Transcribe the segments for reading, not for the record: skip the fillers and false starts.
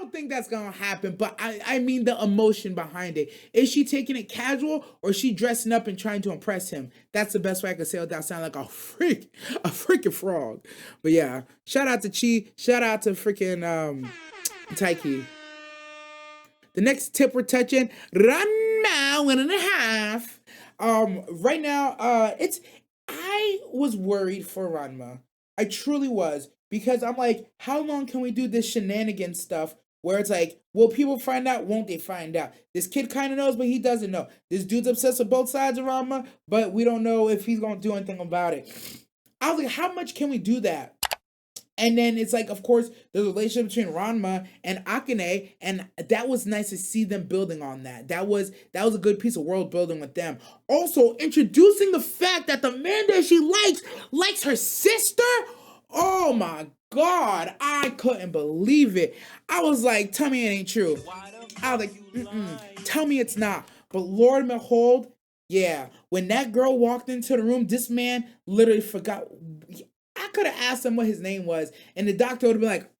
don't think that's gonna happen, but I mean the emotion behind it. Is she taking it casual or is she dressing up and trying to impress him? That's the best way I can say it without sounding like a freaking frog. But yeah, shout out to Chi, shout out to freaking Taiki. The next tip we're touching, Ranma 1.5. Right now, it's I was worried for Ranma. I truly was because I'm like, how long can we do this shenanigan stuff where it's like, will people find out? Won't they find out? This kid kind of knows, but he doesn't know. This dude's obsessed with both sides of Ranma, but we don't know if he's gonna do anything about it. I was like, how much can we do that? And then it's like, of course, the relationship between Ranma and Akane, and that was nice to see them building on that. That was a good piece of world building with them. Also, introducing the fact that the man that she likes her sister. Oh my God, I couldn't believe it. I was like, tell me it ain't true. I was like, tell me it's not. But Lord and behold, yeah, when that girl walked into the room, this man literally forgot. I could have asked him what his name was, and the doctor would have been like,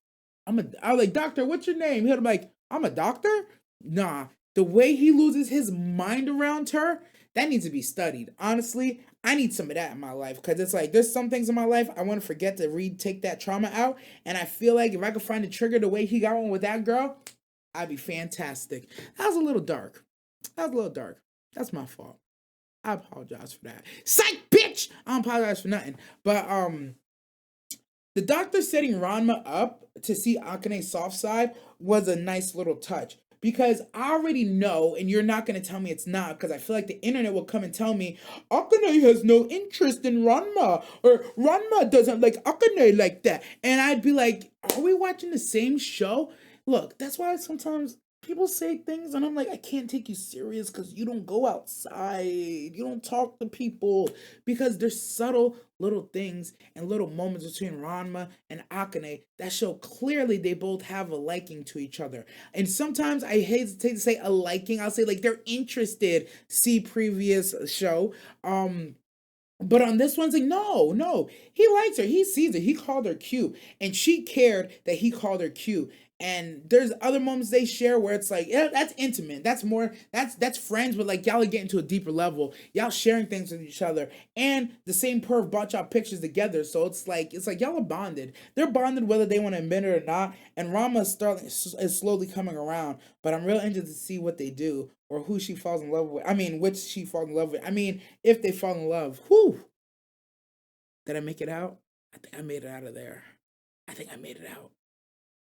I was like, doctor, what's your name? He would have been like, I'm a doctor? Nah. The way he loses his mind around her, that needs to be studied. Honestly, I need some of that in my life. Because it's like, there's some things in my life I want to forget to take that trauma out. And I feel like if I could find a trigger the way he got one with that girl, I'd be fantastic. That was a little dark. That's my fault. I apologize for that. Psych, bitch! I don't apologize for nothing. But, the doctor setting Ranma up to see Akane's soft side was a nice little touch. Because I already know, and you're not going to tell me it's not, because I feel like the internet will come and tell me, Akane has no interest in Ranma, or Ranma doesn't like Akane like that. And I'd be like, are we watching the same show? Look, that's why sometimes people say things and I'm like, I can't take you serious because you don't go outside. You don't talk to people because there's subtle little things and little moments between Ranma and Akane that show clearly they both have a liking to each other. And sometimes I hesitate to say a liking. I'll say like they're interested. See previous show. But on this one's like, no, he likes her. He sees it. He called her cute. And she cared that he called her cute. And there's other moments they share where it's like, yeah, that's intimate. That's more, that's friends, but like y'all are getting to a deeper level. Y'all sharing things with each other. And the same perv brought y'all pictures together. So it's like y'all are bonded. They're bonded whether they want to admit it or not. And Rama is slowly coming around. But I'm real interested to see what they do or who she falls in love with. I mean, which she falls in love with. I mean, if they fall in love. Whew. Did I make it out? I think I made it out of there. I think I made it out.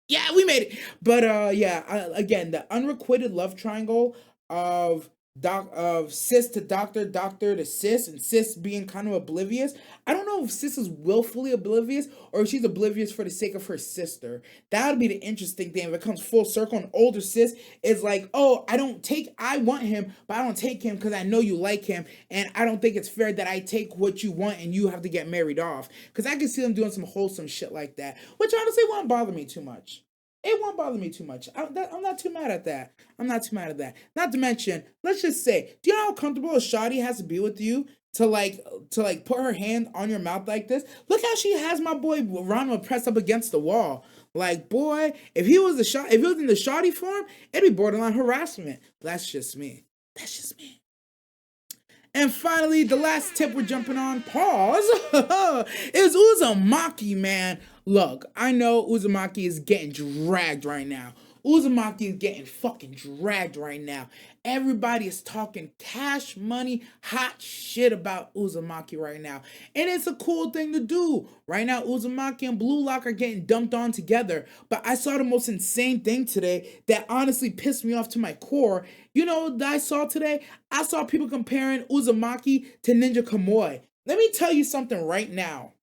Yeah, we made it. But yeah, again, the unrequited love triangle of sis to doctor, doctor to sis, and sis being kind of oblivious. I don't know if sis is willfully oblivious or if she's oblivious for the sake of her sister. That would be the interesting thing if it comes full circle. An older sis is like, oh, I want him, but I don't take him because I know you like him, and I don't think it's fair that I take what you want and you have to get married off. Because I can see them doing some wholesome shit like that, which honestly won't bother me too much. It won't bother me too much. I'm not too mad at that. Not to mention, let's just say, do you know how comfortable a shawty has to be with you to put her hand on your mouth like this? Look how she has my boy Ranma pressed up against the wall. Like, boy, if he was in the shawty form, it'd be borderline harassment. That's just me. And finally, the last tip we're jumping on, pause, is Uzumaki, man. Look, I know Uzumaki is getting dragged right now. Uzumaki is getting fucking dragged right now. Everybody is talking cash money, hot shit about Uzumaki right now. And it's a cool thing to do. Right now, Uzumaki and Blue Lock are getting dumped on together. But I saw the most insane thing today that honestly pissed me off to my core. You know what I saw today? I saw people comparing Uzumaki to Ninja Kamui. Let me tell you something right now.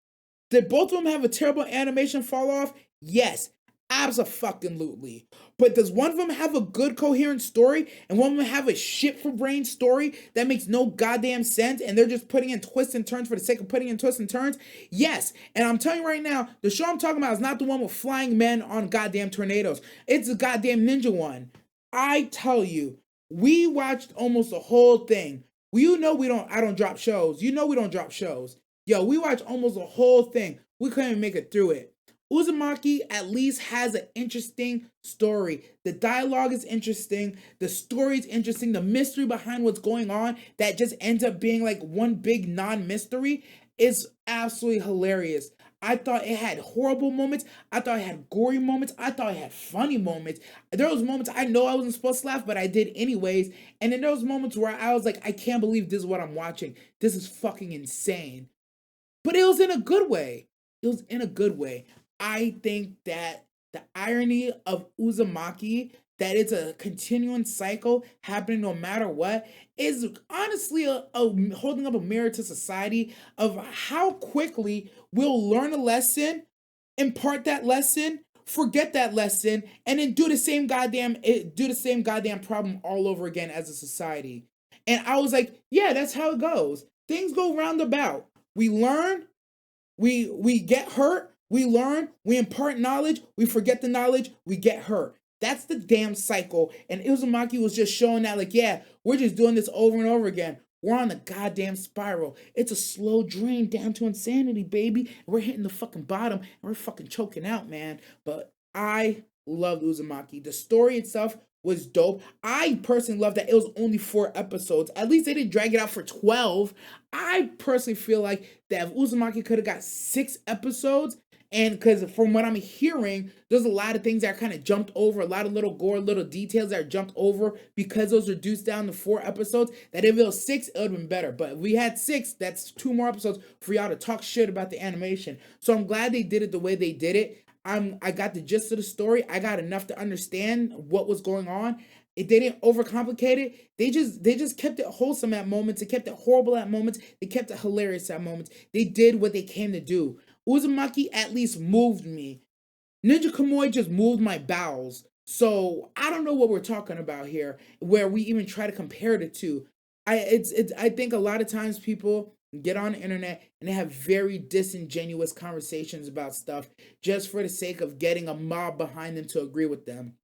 Did both of them have a terrible animation fall off? Yes, abso-fucking-lutely. But does one of them have a good coherent story and one of them have a shit for brain story that makes no goddamn sense and they're just putting in twists and turns for the sake of putting in twists and turns? Yes. And I'm telling you right now, the show I'm talking about is not the one with flying men on goddamn tornadoes. It's the goddamn ninja one. I tell you, we watched almost the whole thing. You know I don't drop shows. You know we don't drop shows. Yo, we watched almost the whole thing. We couldn't even make it through it. Uzumaki at least has an interesting story. The dialogue is interesting. The story is interesting. The mystery behind what's going on that just ends up being like one big non-mystery is absolutely hilarious. I thought it had horrible moments. I thought it had gory moments. I thought it had funny moments. There was moments I know I wasn't supposed to laugh, but I did anyways. And then there was moments where I was like, I can't believe this is what I'm watching. This is fucking insane. But it was in a good way. It was in a good way. I think that the irony of Uzumaki, that it's a continuing cycle happening no matter what, is honestly holding up a mirror to society of how quickly we'll learn a lesson, impart that lesson, forget that lesson, and then do the same goddamn problem all over again as a society. And I was like, yeah, that's how it goes. Things go roundabout. We learn, we get hurt, we learn, we impart knowledge, we forget the knowledge, we get hurt. That's the damn cycle. And Uzumaki was just showing that, like, yeah, we're just doing this over and over again. We're on the goddamn spiral. It's a slow drain down to insanity, baby. We're hitting the fucking bottom and we're fucking choking out, man. But I loved Uzumaki. The story itself was dope. I personally love that it was only 4 episodes. At least they didn't drag it out for 12. I personally feel like that if Uzumaki could have got 6 episodes, and because from what I'm hearing, there's a lot of things that are kind of jumped over, a lot of little gore, little details that are jumped over because those are reduced down to 4 episodes. That if it was 6, it would have been better. But if we had 6, that's 2 more episodes for y'all to talk shit about the animation. So I'm glad they did it the way they did it. I got the gist of the story. I got enough to understand what was going on. They didn't overcomplicate it. They just kept it wholesome at moments. They kept it horrible at moments. They kept it hilarious at moments. They did what they came to do. Uzumaki at least moved me. Ninja Kamui just moved my bowels. So I don't know what we're talking about here, where we even try to compare the two. I think a lot of times people get on the internet and they have very disingenuous conversations about stuff just for the sake of getting a mob behind them to agree with them.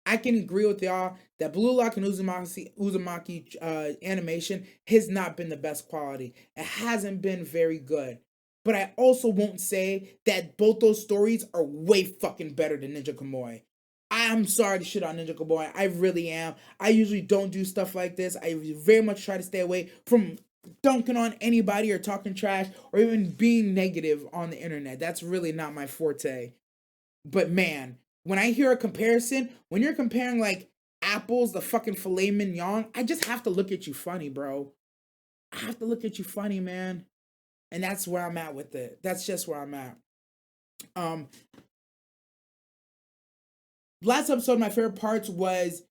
I can agree with y'all that Blue Lock and Uzumaki animation has not been the best quality. It hasn't been very good. But I also won't say that both those stories are way fucking better than Ninja Kamui. I'm sorry to shit on Ninja Kamui. I really am. I usually don't do stuff like this. I very much try to stay away from dunking on anybody or talking trash or even being negative on the internet. That's really not my forte. But man, when I hear a comparison, when you're comparing like apples, the fucking filet mignon, I just have to look at you funny, bro. I have to look at you funny, man. And that's where I'm at with it. That's just where I'm at. Um, Last episode, my favorite parts was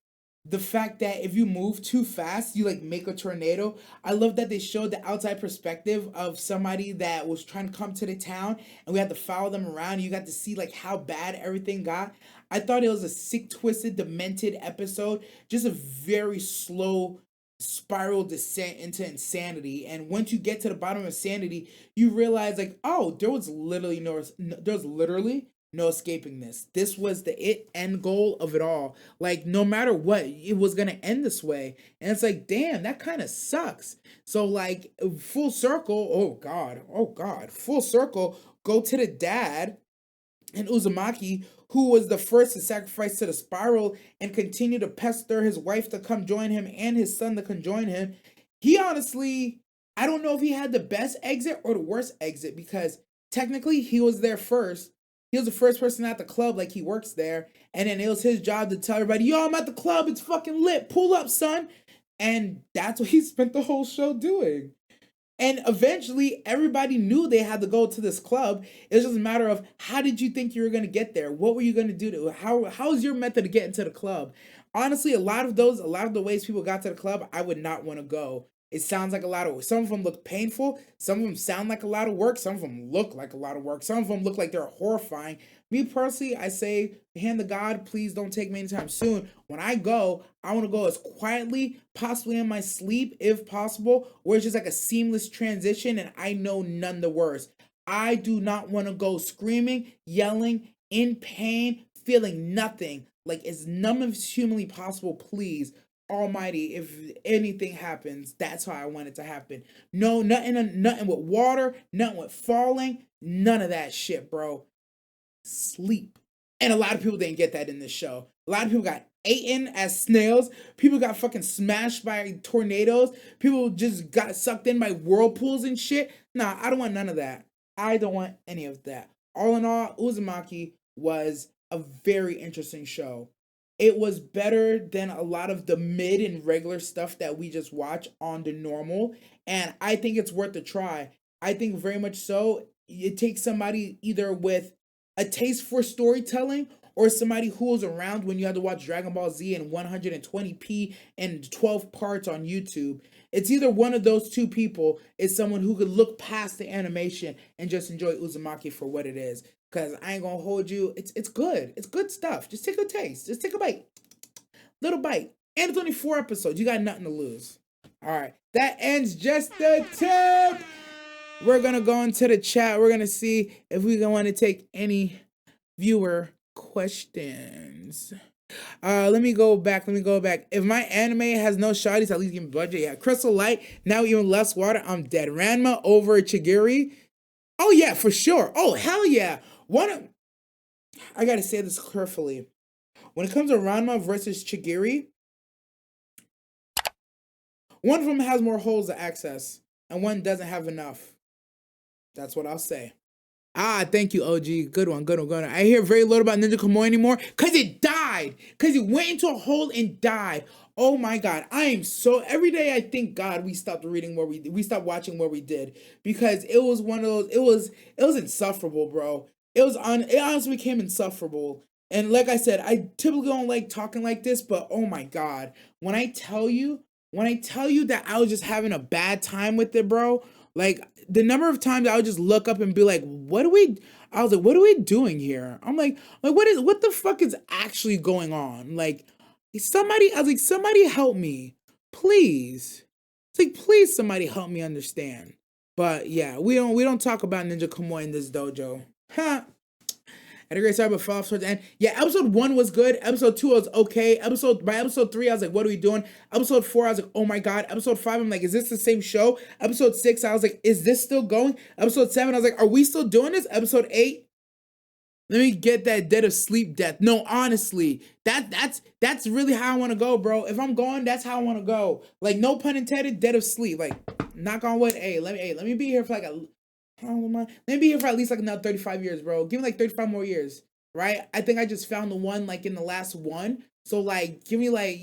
the fact that if you move too fast, you like make a tornado. I love that they showed the outside perspective of somebody that was trying to come to the town and we had to follow them around. You got to see like how bad everything got. I thought it was a sick, twisted, demented episode. Just a very slow spiral descent into insanity. And once you get to the bottom of insanity, you realize like, oh, there was literally no escaping this. This was the end goal of it all. Like no matter what, it was gonna end this way. And it's like, damn, that kind of sucks. So like full circle, oh God, full circle, go to the dad and Uzumaki, who was the first to sacrifice to the spiral and continue to pester his wife to come join him and his son to come join him. He honestly, I don't know if he had the best exit or the worst exit because technically he was there first. He was the first person at the club, like he works there. And then it was his job to tell everybody, yo, I'm at the club. It's fucking lit. Pull up, son. And that's what he spent the whole show doing. And eventually, everybody knew they had to go to this club. It was just a matter of how did you think you were going to get there? What were you going to do? How's your method to get into the club? Honestly, a lot of the ways people got to the club, I would not want to go. It sounds like some of them look painful. Some of them sound like a lot of work. Some of them look like a lot of work. Some of them look like they're horrifying. Me personally, I say, hand to God, please don't take me anytime soon. When I go, I want to go as quietly, possibly in my sleep, if possible, where it's just like a seamless transition and I know none the worse. I do not want to go screaming, yelling, in pain, feeling nothing. Like as numb as humanly possible, please. Almighty, if anything happens, that's how I want it to happen. No, nothing with water, nothing with falling, none of that shit, bro. sleep. And a lot of people didn't get that in this show. A lot of people got eaten as snails. People got fucking smashed by tornadoes. People just got sucked in by whirlpools and shit. Nah, I don't want none of that. I don't want any of that. All in all, Uzumaki was a very interesting show. It was better than a lot of the mid and regular stuff that we just watch on the normal. And I think it's worth a try. I think very much so. It takes somebody either with a taste for storytelling or somebody who was around when you had to watch Dragon Ball Z in 120p and 12 parts on YouTube. It's either one of those two people is someone who could look past the animation and just enjoy Uzumaki for what it is. Cause I ain't gonna hold you. It's good. It's good stuff. Just take a taste. Just take a bite. Little bite. And it's only 4 episodes. You got nothing to lose. Alright. That ends just the tip. We're gonna go into the chat. We're gonna see if we want to take any viewer questions. Let me go back. If my anime has no shawties, at least give me budget. Yeah, Crystal Light. Now even less water. I'm dead. Ranma over Chigiri. Oh yeah, for sure. Oh hell yeah. I gotta say this carefully. When it comes to Ranma versus Chigiri, one of them has more holes to access, and one doesn't have enough. That's what I'll say. Ah, thank you, OG. Good one. I hear very little about Ninja Kamui anymore because it died. Because it went into a hole and died. Oh my God. I am so, every day I thank God we stopped reading where we stopped watching where we did. Because it was one of those, it was insufferable, bro. It honestly became insufferable. And like I said, I typically don't like talking like this, but oh my God. When I tell you that I was just having a bad time with it, bro, like the number of times I would just look up and be like, what are we doing here? I'm like, what the fuck is actually going on? Like, somebody help me, please. It's like, please, somebody help me understand. But yeah, we don't talk about Ninja Kamui in this dojo. Huh. Had a great start, but fell off towards the end. Yeah, episode 1 was good. Episode 2 was okay. By episode 3, I was like, what are we doing? Episode 4, I was like, oh my God. Episode 5, I'm like, is this the same show? Episode 6, I was like, is this still going? Episode 7, I was like, are we still doing this? Episode 8, let me get that dead of sleep death. No, honestly, that's really how I want to go, bro. If I'm going, that's how I want to go. Like, no pun intended, dead of sleep. Like, knock on wood. Let me be here for like let me be here for at least like another 35 years, bro. Give me like 35 more years, right? I think I just found the one like in the last one. So like, give me like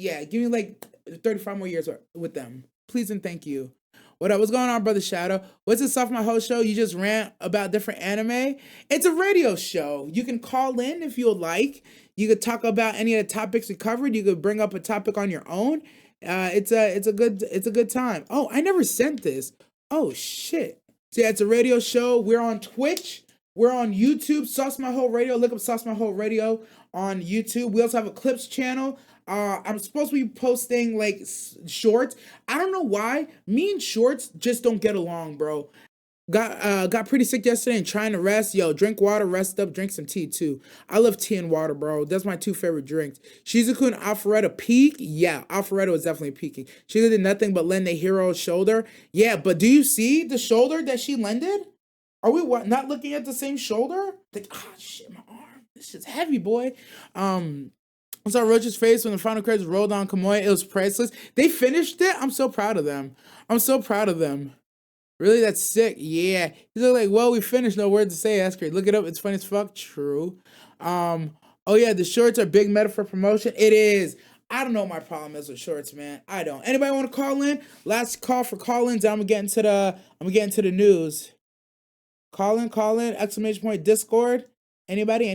35 more years with them. Please and thank you. What up? What's going on, Brother Shadow? What's this off my whole show? You just rant about different anime? It's a radio show. You can call in if you would like. You could talk about any of the topics we covered. You could bring up a topic on your own. It's a good time. Oh, I never sent this. Oh shit. So yeah, it's a radio show. We're on Twitch. We're on YouTube. Sauce My Whole Radio. Look up Sauce My Whole Radio on YouTube. We also have a clips channel. I'm supposed to be posting like shorts. I don't know why. Me and shorts just don't get along, bro. Got pretty sick yesterday and trying to rest. Yo, drink water, rest up, drink some tea too. I love tea and water, bro. That's my 2 favorite drinks. Shizuku and Alpharetta peak? Yeah, Alpharetta was definitely peaking. She did nothing but lend a hero's shoulder. Yeah, but do you see the shoulder that she lended? Are we not looking at the same shoulder? Like, shit, my arm. This shit's heavy, boy. I saw Roach's face when the final credits rolled on Kamui. It was priceless. They finished it. I'm so proud of them. Really? That's sick. Yeah. He's like, well, we finished. No words to say. That's great. Look it up. It's funny as fuck. True. Oh yeah, the shorts are big meta for promotion. It is. I don't know what my problem is with shorts, man. I don't. Anybody want to call in? Last call for call-ins. I'm gonna get into the news. Call in, exclamation point, Discord. Anybody?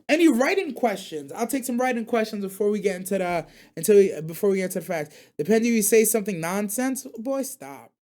Any writing questions? I'll take some writing questions before we get into the facts. Depending if you say something nonsense, boy, stop.